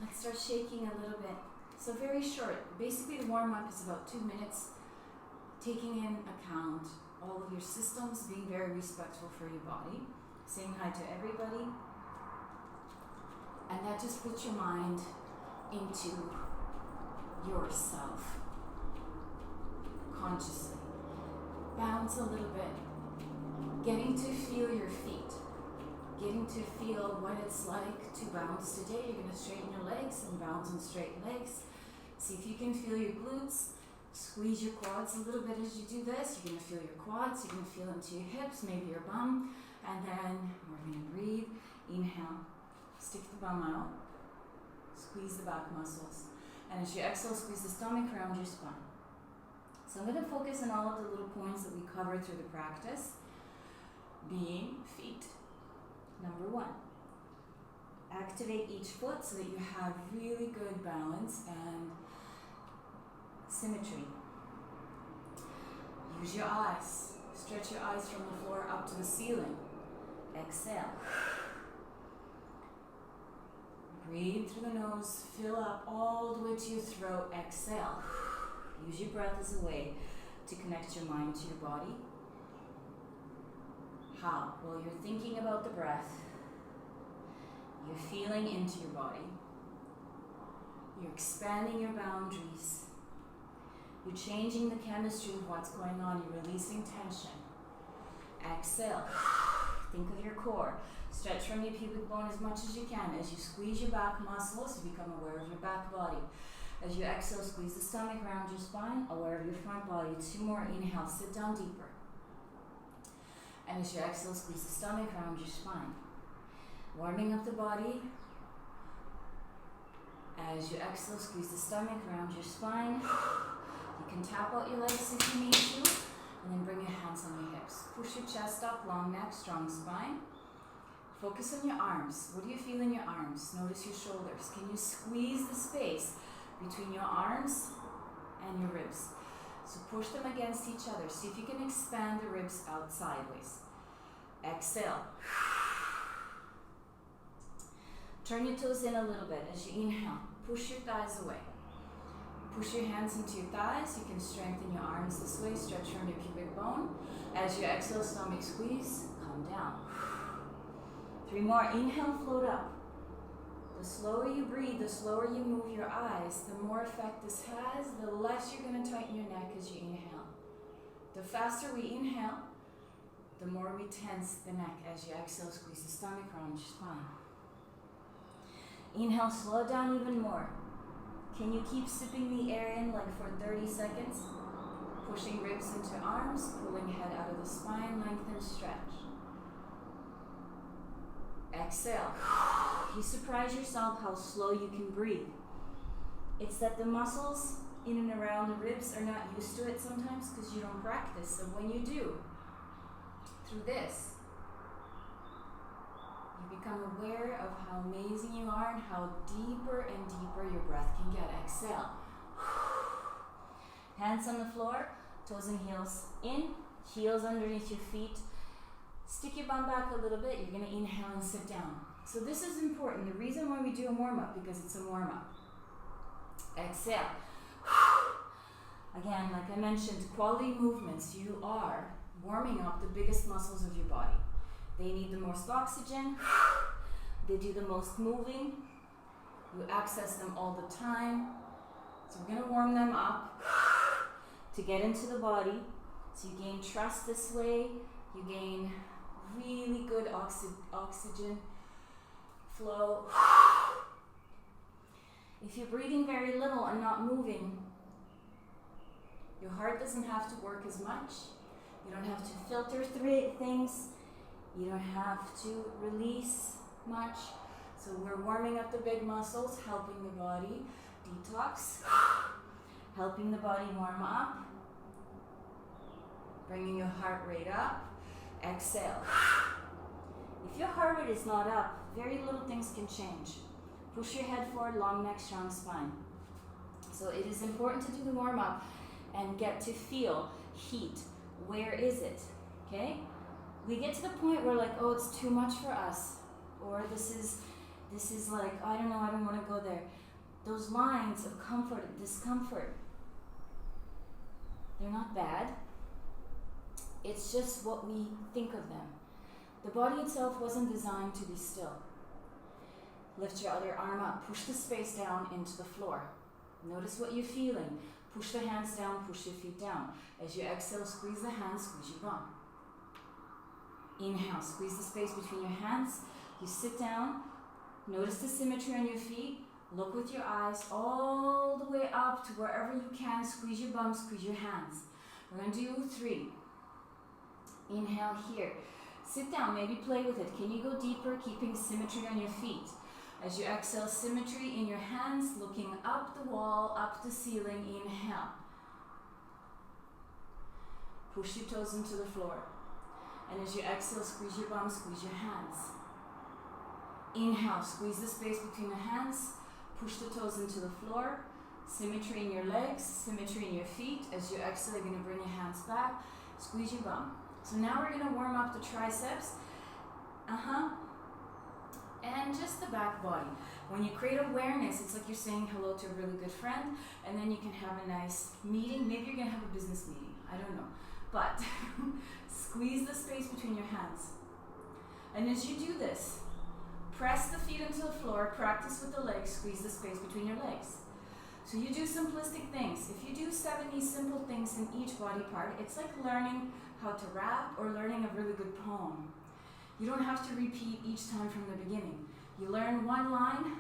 Let's start shaking a little bit. So very short. Basically the warm-up is about 2 minutes, taking in account all of your systems, being very respectful for your body, saying hi to everybody, and that just puts your mind into yourself consciously. Bounce a little bit, getting to feel your feet, getting to feel what it's like to bounce today. You're going to straighten your legs and bounce on straight legs. See if you can feel your glutes. Squeeze your quads a little bit as you do this. You're going to feel your quads. You're going to feel into your hips, maybe your bum. And then we're going to breathe. Inhale. Stick the bum out. Squeeze the back muscles. And as you exhale, squeeze the stomach around your spine. So I'm going to focus on all of the little points that we covered through the practice. Being feet. Number 1. Activate each foot so that you have really good balance and symmetry. Use your eyes. Stretch your eyes from the floor up to the ceiling. Exhale. Breathe through the nose. Fill up all the way to your throat. Exhale. Use your breath as a way to connect your mind to your body. How? Well, you're thinking about the breath. You're feeling into your body. You're expanding your boundaries. You're changing the chemistry of what's going on. You're releasing tension. Exhale. Think of your core. Stretch from your pubic bone as much as you can. As you squeeze your back muscles, you become aware of your back body. As you exhale, squeeze the stomach around your spine, aware of your front body. 2 more. Inhale, sit down deeper. And as you exhale, squeeze the stomach around your spine. Warming up the body. As you exhale, squeeze the stomach around your spine. You can tap out your legs if you need to, and then bring your hands on your hips. Push your chest up, long neck, strong spine. Focus on your arms. What do you feel in your arms? Notice your shoulders. Can you squeeze the space between your arms and your ribs? So push them against each other. See if you can expand the ribs out sideways. Exhale. Turn your toes in a little bit as you inhale. Push your thighs away. Push your hands into your thighs. You can strengthen your arms this way. Stretch from your pubic bone. As you exhale, stomach squeeze. Come down. 3 more. Inhale, float up. The slower you breathe, the slower you move your eyes, the more effect this has, the less you're going to tighten your neck as you inhale. The faster we inhale, the more we tense the neck. As you exhale, squeeze the stomach around your spine. Inhale, slow down even more. Can you keep sipping the air in like for 30 seconds? Pushing ribs into arms, pulling head out of the spine, lengthen, stretch. Exhale. You surprise yourself how slow you can breathe. It's that the muscles in and around the ribs are not used to it sometimes because you don't practice. So when you do, through this, you become aware of how amazing you are and how deeper and deeper your breath can get. Exhale. Hands on the floor, toes and heels in, heels underneath your feet. Stick your bum back a little bit. You're going to inhale and sit down. So this is important. The reason why we do a warm-up, because it's a warm-up. Exhale. Again, like I mentioned, quality movements. You are warming up the biggest muscles of your body. They need the most oxygen. They do the most moving. You access them all the time. So we're going to warm them up to get into the body. So you gain trust this way. You gain really good oxygen flow. If you're breathing very little and not moving, your heart doesn't have to work as much. You don't have to filter things. You don't have to release much. So we're warming up the big muscles, helping the body detox, helping the body warm up, bringing your heart rate up. Exhale. If your heart rate is not up, very little things can change. Push your head forward, long neck, strong spine. So it is important to do the warm-up and get to feel heat. Where is it? Okay? We get to the point where like, oh, it's too much for us, or this This is like, I don't know, I don't want to go there. Those lines of comfort and discomfort, they're not bad. It's just what we think of them. The body itself wasn't designed to be still. Lift your other arm up, push the space down into the floor. Notice what you're feeling. Push the hands down, push your feet down. As you exhale, squeeze the hands, squeeze your bum. Inhale, squeeze the space between your hands. You sit down, notice the symmetry on your feet. Look with your eyes all the way up to wherever you can. Squeeze your bum, squeeze your hands. We're going to do 3. Inhale here. Sit down, maybe play with it. Can you go deeper, keeping symmetry on your feet? As you exhale, symmetry in your hands, looking up the wall, up the ceiling. Inhale. Push your toes into the floor. And as you exhale, squeeze your bum, squeeze your hands. Inhale, squeeze the space between the hands. Push the toes into the floor. Symmetry in your legs, symmetry in your feet. As you exhale, you're going to bring your hands back. Squeeze your bum. So now we're going to warm up the triceps. And just the back body. When you create awareness, it's like you're saying hello to a really good friend, and then you can have a nice meeting. Maybe you're going to have a business meeting. I don't know. But squeeze the space between your hands. And as you do this, press the feet into the floor, practice with the legs, squeeze the space between your legs. So you do simplistic things. If you do 70 simple things in each body part, it's like learning how to rap or learning a really good poem. You don't have to repeat each time from the beginning. You learn one line,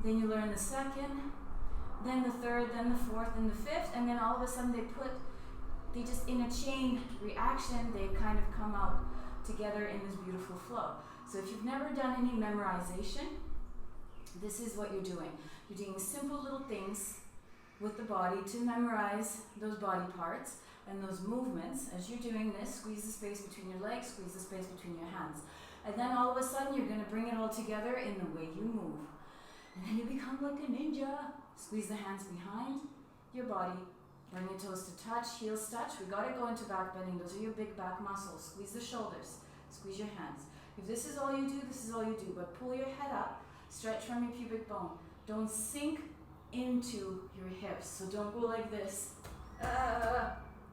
then you learn the second, then the third, then the fourth, then the fifth, and then all of a sudden they just in a chain reaction, they kind of come out together in this beautiful flow. So if you've never done any memorization, this is what you're doing. You're doing simple little things with the body to memorize those body parts and those movements. As you're doing this, squeeze the space between your legs, squeeze the space between your hands. And then all of a sudden, you're going to bring it all together in the way you move. And then you become like a ninja. Squeeze the hands behind your body. Bring your toes to touch, heels touch. We got to go into back bending. Those are your big back muscles. Squeeze the shoulders. Squeeze your hands. If this is all you do, this is all you do. But pull your head up. Stretch from your pubic bone. Don't sink into your hips. So don't go like this.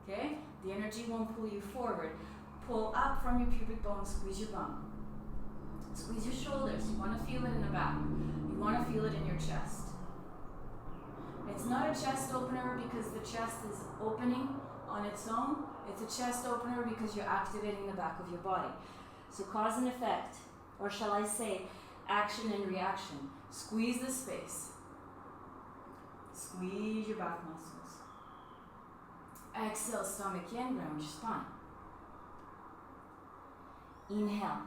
Okay? The energy won't pull you forward. Pull up from your pubic bone. Squeeze your bum. Squeeze your shoulders. You want to feel it in the back. You want to feel it in your chest. It's not a chest opener because the chest is opening on its own. It's a chest opener because you're activating the back of your body. So cause and effect, or shall I say, action and reaction. Squeeze the space. Squeeze your back muscles. Exhale, stomach in, round your spine. Inhale.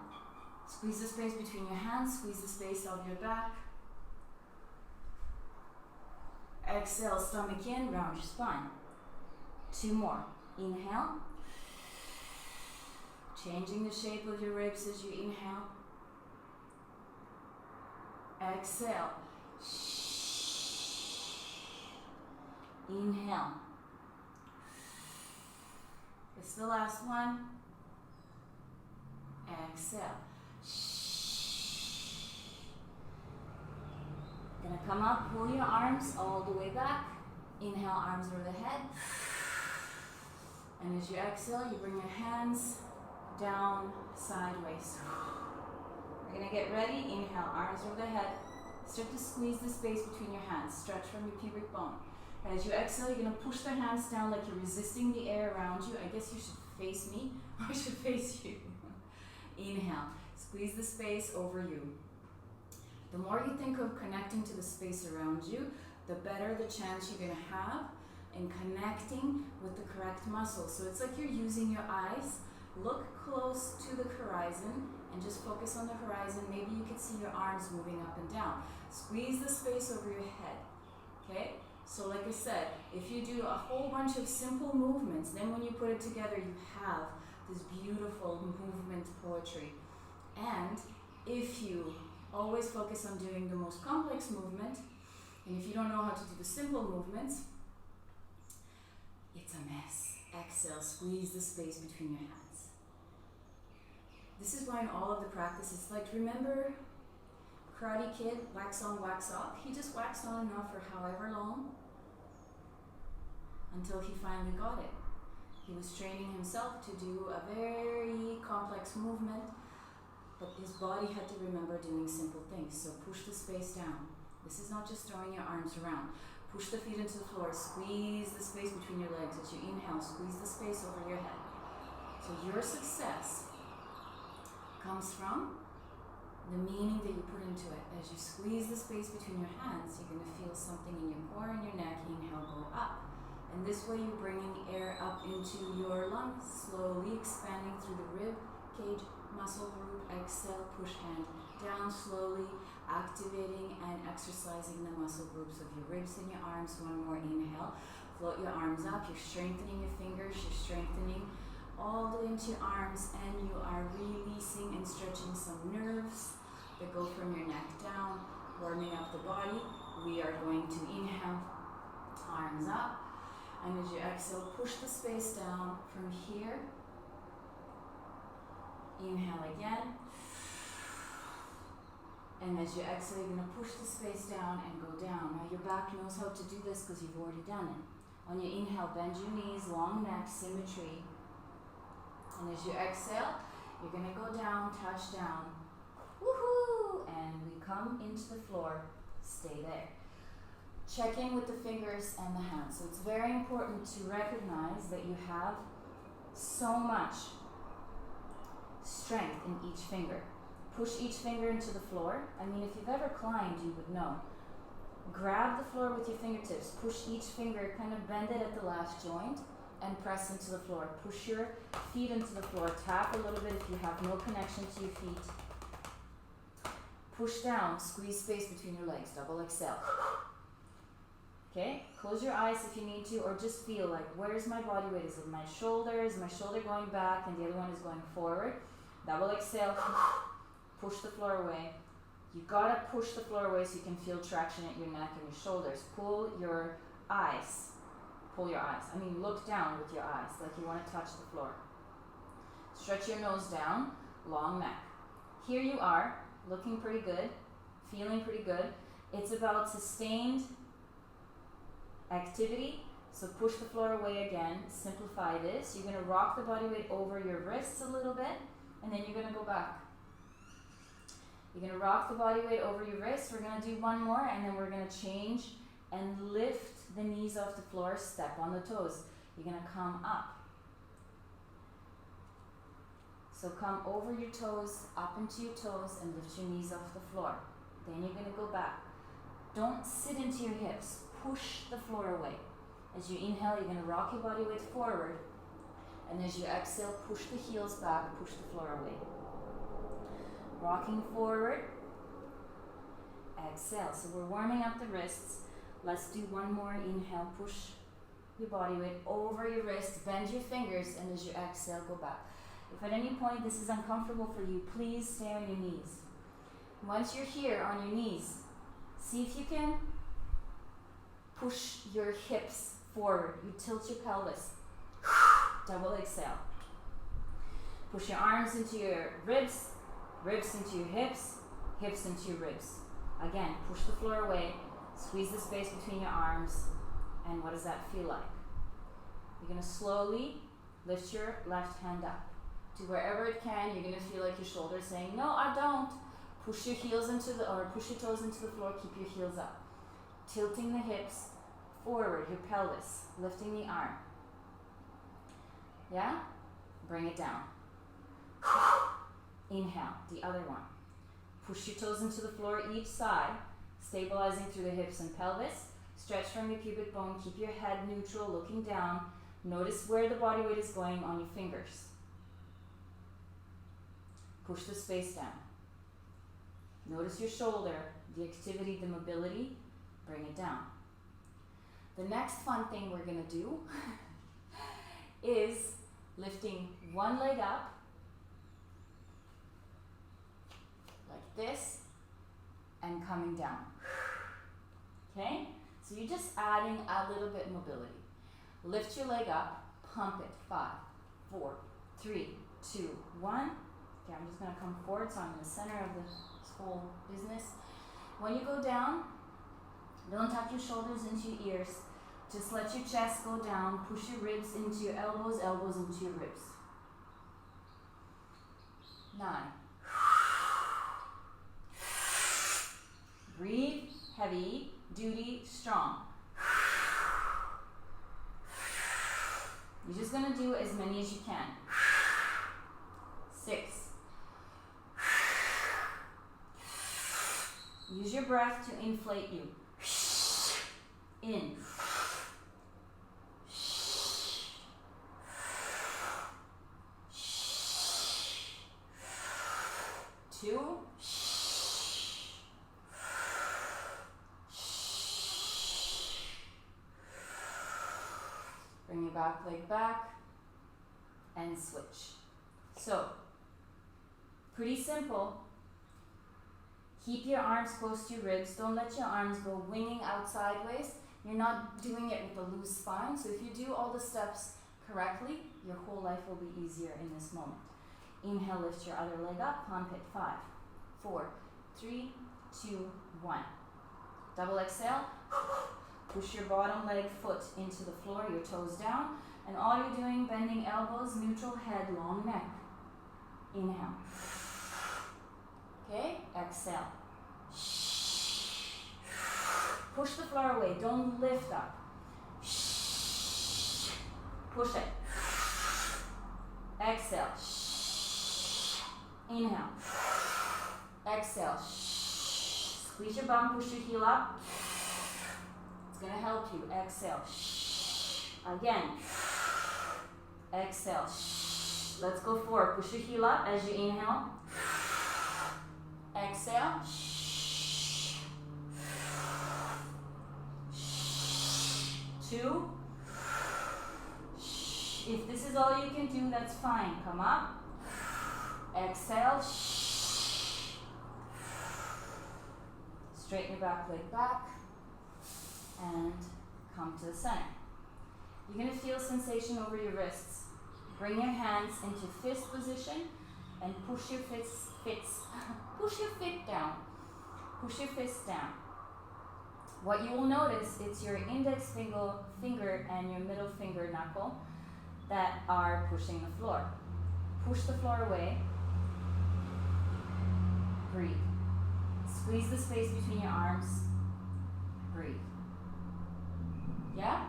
Squeeze the space between your hands, squeeze the space of your back. Exhale, stomach in, round your spine. 2 more. Inhale. Changing the shape of your ribs as you inhale. Exhale. Inhale. It's the last one. Exhale. Gonna come up, pull your arms all the way back. Inhale, arms over the head. And as you exhale, you bring your hands down, sideways. We're gonna get ready. Inhale, arms over the head. Start to squeeze the space between your hands. Stretch from your pubic bone. And as you exhale, you're gonna push the hands down like you're resisting the air around you. I guess you should face me, or I should face you. Inhale, squeeze the space over you. The more you think of connecting to the space around you, the better the chance you're going to have in connecting with the correct muscles. So it's like you're using your eyes. Look close to the horizon and just focus on the horizon. Maybe you can see your arms moving up and down. Squeeze the space over your head. Okay? So like I said, if you do a whole bunch of simple movements, then when you put it together, you have this beautiful movement poetry. And if you always focus on doing the most complex movement, and if you don't know how to do the simple movements, it's a mess. Exhale, squeeze the space between your hands. This is why in all of the practices, like remember, Karate Kid, wax on, wax off. He just waxed on and off for however long until he finally got it. He was training himself to do a very complex movement, but his body had to remember doing simple things. So push the space down. This is not just throwing your arms around. Push the feet into the floor, squeeze the space between your legs. As you inhale, squeeze the space over your head. So your success comes from the meaning that you put into it. As you squeeze the space between your hands, you're going to feel something in your core and your neck. Inhale, go up. And this way you're bringing air up into your lungs, slowly expanding through the rib cage muscle group. Exhale, push hand down slowly, activating and exercising the muscle groups of your ribs and your arms. One more inhale. Float your arms up. You're strengthening your fingers. You're strengthening all the way into your arms, and you are releasing and stretching some nerves that go from your neck down, warming up the body. We are going to inhale, arms up, and as you exhale, push the space down from here. Inhale again, and as you exhale, you're going to push the space down and go down. Now your back knows how to do this because you've already done it. On your inhale, bend your knees, long neck, symmetry. And as you exhale, you're going to go down, touch down. Woohoo! And we come into the floor. Stay there. Check in with the fingers and the hands. So it's very important to recognize that you have so much strength in each finger. Push each finger into the floor. I mean, if you've ever climbed, you would know. Grab the floor with your fingertips. Push each finger, kind of bend it at the last joint, and press into the floor. Push your feet into the floor. Tap a little bit if you have no connection to your feet. Push down. Squeeze space between your legs. Double exhale. Okay? Close your eyes if you need to, or just feel like, where's my body weight? Is it my shoulder? Is my shoulder going back and the other one is going forward? Double exhale. Push the floor away. You gotta push the floor away so you can feel traction at your neck and your shoulders. Pull your eyes. Pull your eyes. I mean, look down with your eyes like you want to touch the floor. Stretch your nose down, long neck. Here you are, looking pretty good, feeling pretty good. It's about sustained activity, so push the floor away again. Simplify this. You're going to rock the body weight over your wrists a little bit, and then you're going to go back. You're going to rock the body weight over your wrists. We're going to do one more, and then we're going to change and lift the knees off the floor, step on the toes. You're going to come up. So come over your toes, up into your toes, and lift your knees off the floor. Then you're going to go back. Don't sit into your hips. Push the floor away. As you inhale, you're going to rock your body weight forward. And as you exhale, push the heels back, push the floor away. Rocking forward. Exhale. So we're warming up the wrists. Let's do one more. Inhale, push your body weight over your wrist, bend your fingers, and as you exhale, go back. If at any point this is uncomfortable for you, please stay on your knees. Once you're here on your knees, see if you can push your hips forward. You tilt your pelvis. Double exhale. Push your arms into your ribs, ribs into your hips, hips into your ribs. Again, push the floor away. Squeeze the space between your arms, and what does that feel like? You're going to slowly lift your left hand up to wherever it can. You're going to feel like your shoulders saying, no, I don't. Push your heels push your toes into the floor, keep your heels up. Tilting the hips forward, your pelvis, lifting the arm. Yeah? Bring it down. Inhale, the other one. Push your toes into the floor each side, stabilizing through the hips and pelvis. Stretch from your pubic bone. Keep your head neutral, looking down. Notice where the body weight is going on your fingers. Push the space down. Notice your shoulder, the activity, the mobility. Bring it down. The next fun thing we're going to do is lifting one leg up, like this, and coming down. Okay? So you're just adding a little bit mobility. Lift your leg up, pump it. 5, 4, 3, 2, 1. Okay, I'm just going to come forward so I'm in the center of this whole business. When you go down, don't tuck your shoulders into your ears. Just let your chest go down. Push your ribs into your elbows, elbows into your ribs. 9. Breathe, heavy, duty, strong. You're just going to do as many as you can. 6. Use your breath to inflate you. In. 2. Bring your back leg back and switch. So, pretty simple. Keep your arms close to your ribs. Don't let your arms go winging out sideways. You're not doing it with a loose spine. So if you do all the steps correctly, your whole life will be easier in this moment. Inhale, lift your other leg up, palm pit. 5, 4, 3, 2, 1. Double exhale. Push your bottom leg foot into the floor, your toes down. And all you're doing, bending elbows, neutral head, long neck. Inhale. Okay, exhale. Push the floor away, don't lift up. Push it. Exhale. Inhale. Exhale. Squeeze your bum, push your heel up. It's going to help you. Exhale. Again. Exhale. Let's go forward. Push your heel up as you inhale. Exhale. 2. If this is all you can do, that's fine. Come up. Exhale. Straighten your back leg back. And come to the center. You're going to feel sensation over your wrists. Bring your hands into fist position and push your push your feet down. Push your fist down. What you will notice, it's your index finger and your middle finger knuckle that are pushing the floor. Push the floor away. Breathe. Squeeze the space between your arms. Breathe. Yeah?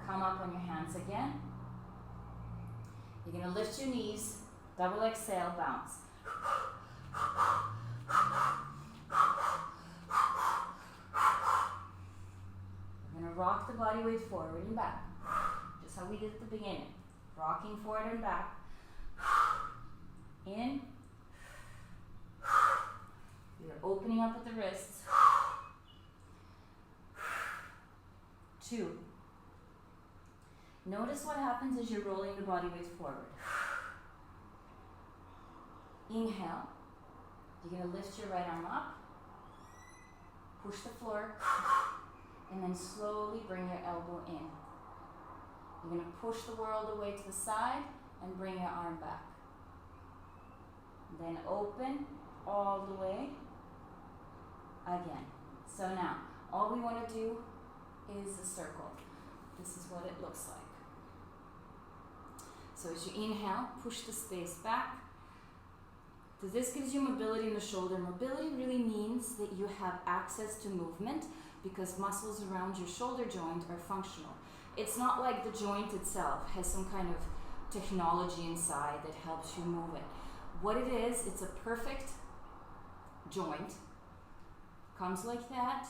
Come up on your hands again. You're going to lift your knees, double exhale, bounce. We're going to rock the body weight forward and back, just how we did at the beginning. Rocking forward and back. In. You're opening up at the wrists. 2. Notice what happens as you're rolling the body weight forward. Inhale. You're going to lift your right arm up. Push the floor. And then slowly bring your elbow in. You're going to push the world away to the side and bring your arm back. Then open all the way. Again. So now, all we want to do is a circle. This is what it looks like. So as you inhale, push the space back. So this gives you mobility in the shoulder. Mobility really means that you have access to movement because muscles around your shoulder joint are functional. It's not like the joint itself has some kind of technology inside that helps you move it. What it is, it's a perfect joint. Comes like that,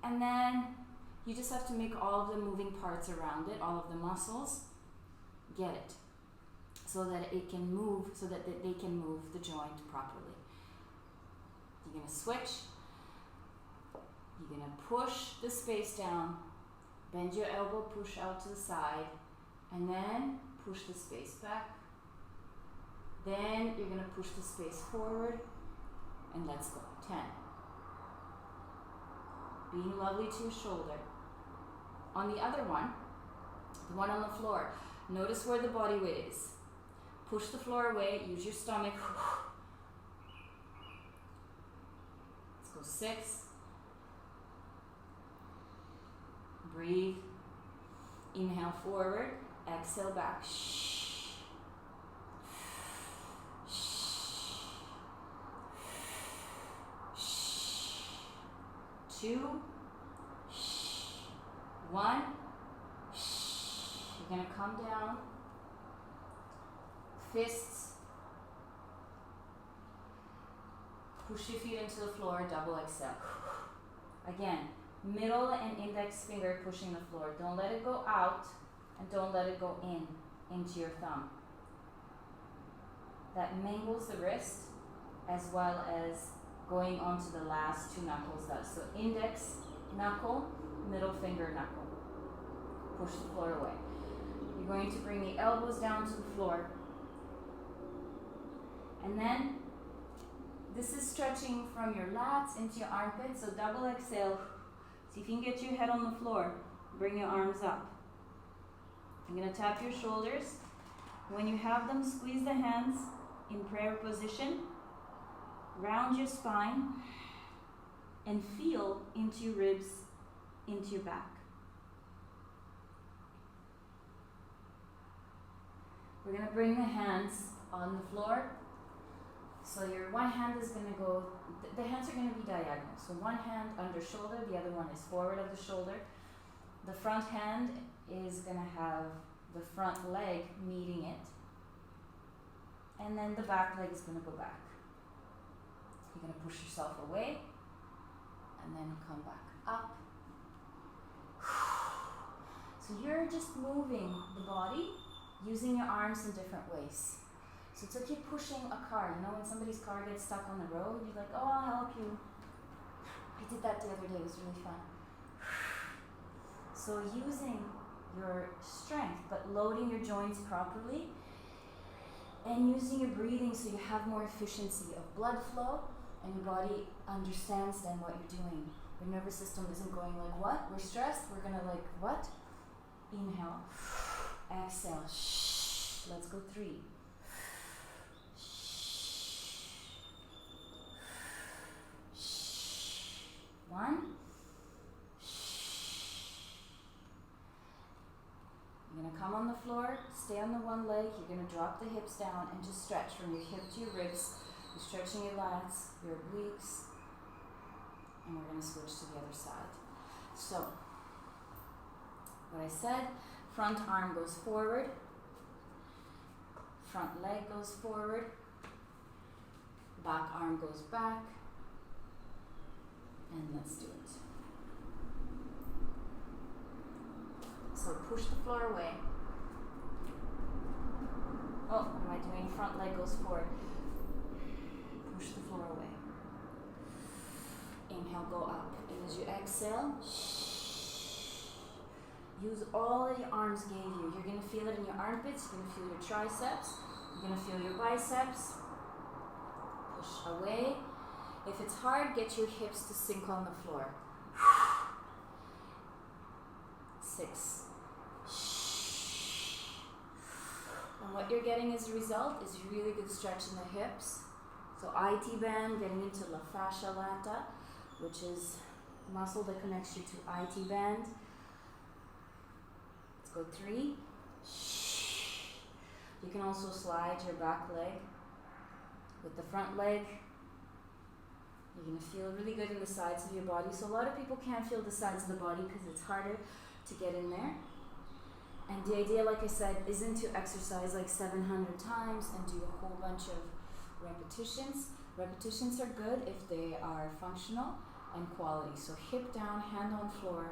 and then you just have to make all of the moving parts around it, all of the muscles, get it, so that it can move, so that they can move the joint properly. You're going to switch. You're going to push the space down, bend your elbow, push out to the side, and then push the space back. Then you're going to push the space forward, and let's go. 10. Being lovely to your shoulder. On the other one, the one on the floor, notice where the body weight is. Push the floor away, use your stomach. 6. Breathe. Inhale forward. Exhale back. 2, 1. You're going to come down. Fists. Push your feet into the floor. Double exhale. Again, middle and index finger pushing the floor. Don't let it go out and don't let it go into your thumb. That mangles the wrist as well as going onto the last 2 knuckles. So index knuckle, middle finger knuckle. Push the floor away. You're going to bring the elbows down to the floor. And then this is stretching from your lats into your armpits. So double exhale. See if you can get your head on the floor. Bring your arms up. I'm going to tap your shoulders. When you have them, squeeze the hands in prayer position. Round your spine and feel into your ribs, into your back. We're going to bring the hands on the floor. So your one hand is going to go, the hands are going to be diagonal. So one hand under shoulder, the other one is forward of the shoulder. The front hand is going to have the front leg meeting it. And then the back leg is going to go back. You're going to push yourself away and then come back up. So you're just moving the body using your arms in different ways. So it's like you're pushing a car. You know when somebody's car gets stuck on the road, you're like, oh, I'll help you. I did that the other day. It was really fun. So using your strength, but loading your joints properly and using your breathing so you have more efficiency of blood flow and your body understands then what you're doing. Your nervous system isn't going like, what? We're stressed? We're going to like, what? Inhale. Exhale. Shh. Let's go 3. 1. You're going to come on the floor, stay on the one leg, you're going to drop the hips down and just stretch from your hip to your ribs. You're stretching your lats, your obliques, and we're going to switch to the other side. So, what I said, front arm goes forward, front leg goes forward, back arm goes back, and let's do it. So push the floor away. Oh, what am I doing? Front leg goes forward. Push the floor away. Inhale, go up. And as you exhale, use all that your arms gave you. You're going to feel it in your armpits. You're going to feel your triceps. You're going to feel your biceps. Push away. If it's hard, get your hips to sink on the floor. 6. And what you're getting as a result is really good stretch in the hips. So IT band, getting into la fascia lata, which is muscle that connects you to IT band. Let's go 3. You can also slide your back leg with the front leg. You're going to feel really good in the sides of your body. So a lot of people can't feel the sides of the body because it's harder to get in there. And the idea, like I said, isn't to exercise like 700 times and do a whole bunch of repetitions. Repetitions are good if they are functional and quality. So hip down, hand on floor,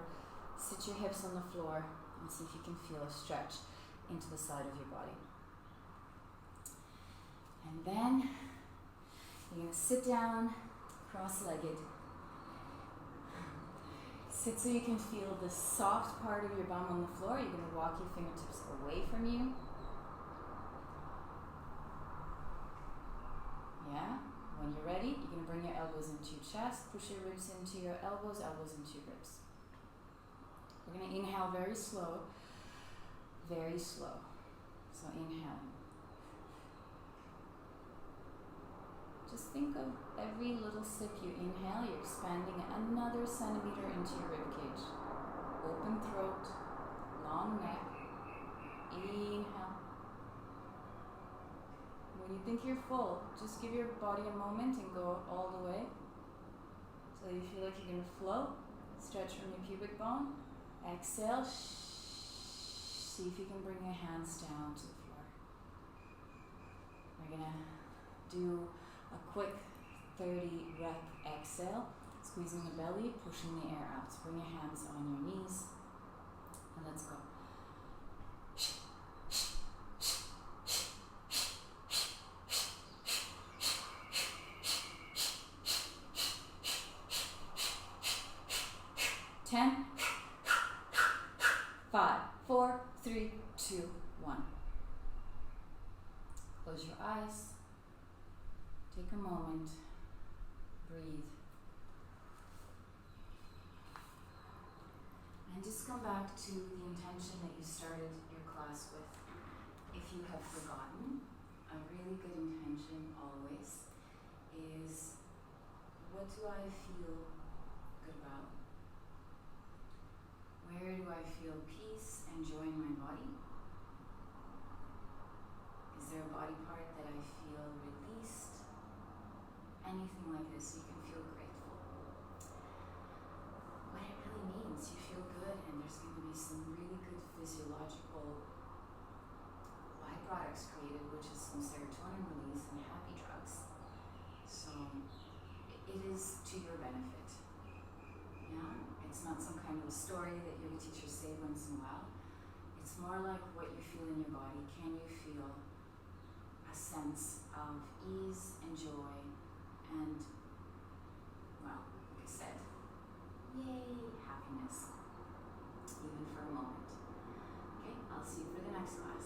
sit your hips on the floor and see if you can feel a stretch into the side of your body. And then you're going to sit down cross-legged. Sit so you can feel the soft part of your bum on the floor. You're going to walk your fingertips away from you. Yeah? When you're ready, you're going to bring your elbows into your chest, push your ribs into your elbows, elbows into your ribs. We're going to inhale very slow, very slow. So inhale. Just think of every little sip you inhale, you're expanding another centimeter into your rib cage. Open throat, long neck. Inhale. When you think you're full, just give your body a moment and go all the way. So you feel like you're going to float. Stretch from your pubic bone. Exhale. See if you can bring your hands down to the floor. We're going to do a quick 30 rep exhale. Squeezing the belly, pushing the air out. So bring your hands on your knees. And let's go. 10, 5, 4, 3, 2, 1. Close your eyes. Take a moment. Breathe. And just come back to the intention that you started your class with. If you have forgotten, a really good intention always is, what do I feel good about? Where do I feel peace and joy in my body? Is there a body part that I feel released? Anything like this, you can feel grateful. What it really means, you feel good, and there's going to be some really good physiological byproducts created, which is some serotonin release and happy drugs. So it is to your benefit. Yeah? It's not some kind of a story that yoga teachers say once in a while. It's more like what you feel in your body. Can you feel a sense of ease and joy and, well, like I said, yay, happiness, even for a moment. Okay, I'll see you for the next class.